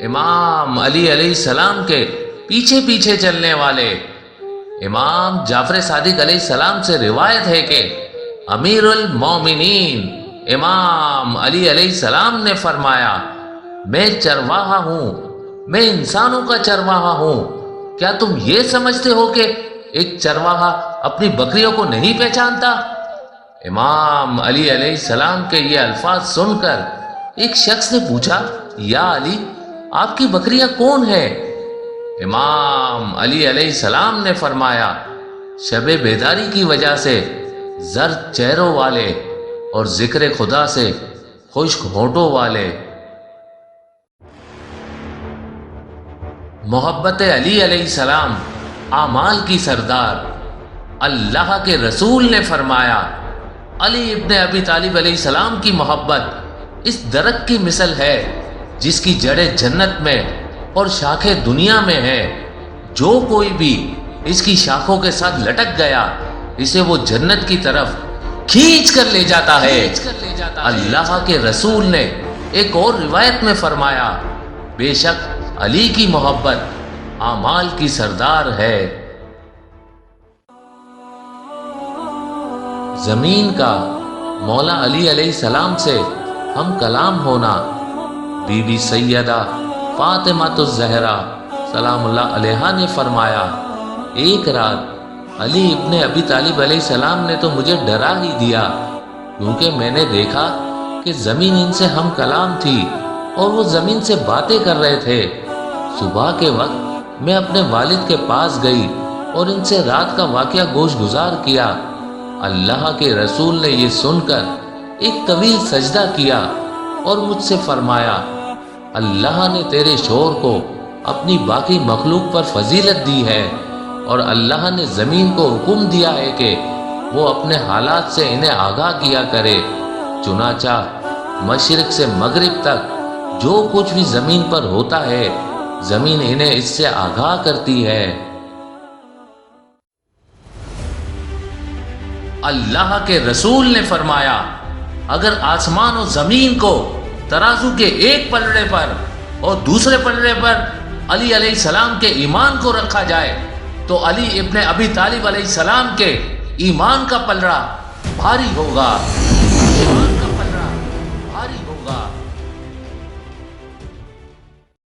امام علی علیہ السلام کے پیچھے پیچھے چلنے والے امام جعفر صادق علیہ السلام سے روایت ہے کہ امیر المومنین امام علی علیہ السلام نے فرمایا، میں چرواہا ہوں، میں انسانوں کا چرواہا ہوں۔ کیا تم یہ سمجھتے ہو کہ ایک چرواہا اپنی بکریوں کو نہیں پہچانتا؟ امام علی علیہ السلام کے یہ الفاظ سن کر ایک شخص نے پوچھا، یا علی، آپ کی بکریاں کون ہیں؟ امام علی علیہ السلام نے فرمایا، شب بیداری کی وجہ سے زرد چہروں والے اور ذکر خدا سے خشک ہونٹوں والے۔ محبت علی علیہ السلام اعمال کی سردار۔ اللہ کے رسول نے فرمایا، علی ابن ابی طالب علیہ السلام کی محبت اس درخت کی مثل ہے جس کی جڑیں جنت میں اور شاخیں دنیا میں ہیں۔ جو کوئی بھی اس کی شاخوں کے ساتھ لٹک گیا اسے وہ جنت کی طرف کھینچ کر لے جاتا ہے۔ اللہ کے رسول نے ایک اور روایت میں فرمایا، بے شک علی کی محبت اعمال کی سردار ہے۔ زمین کا مولا علی علیہ السلام سے ہم کلام ہونا۔ بی بی سیدہ فاطمہ الزہرا سلام اللہ علیہا نے فرمایا، ایک رات علی ابن ابی طالب علیہ السلام نے تو مجھے ڈرا ہی دیا، کیونکہ میں نے دیکھا کہ زمین ان سے ہم کلام تھی اور وہ زمین سے باتیں کر رہے تھے۔ صبح کے وقت میں اپنے والد کے پاس گئی اور ان سے رات کا واقعہ گوش گزار کیا۔ اللہ کے رسول نے یہ سن کر ایک طویل سجدہ کیا اور مجھ سے فرمایا، اللہ نے تیرے شور کو اپنی باقی مخلوق پر فضیلت دی ہے، اور اللہ نے زمین کو حکم دیا ہے کہ وہ اپنے حالات سے انہیں آگاہ کیا کرے۔ چنانچہ مشرق سے مغرب تک جو کچھ بھی زمین پر ہوتا ہے زمین انہیں اس سے آگاہ کرتی ہے۔ اللہ کے رسول نے فرمایا، اگر آسمان و زمین کو ترازو کے ایک پلڑے پر اور دوسرے پلڑے پر علی علیہ السلام کے ایمان کو رکھا جائے تو علی ابن ابی طالب علیہ السلام کے ایمان کا پلڑا بھاری ہوگا۔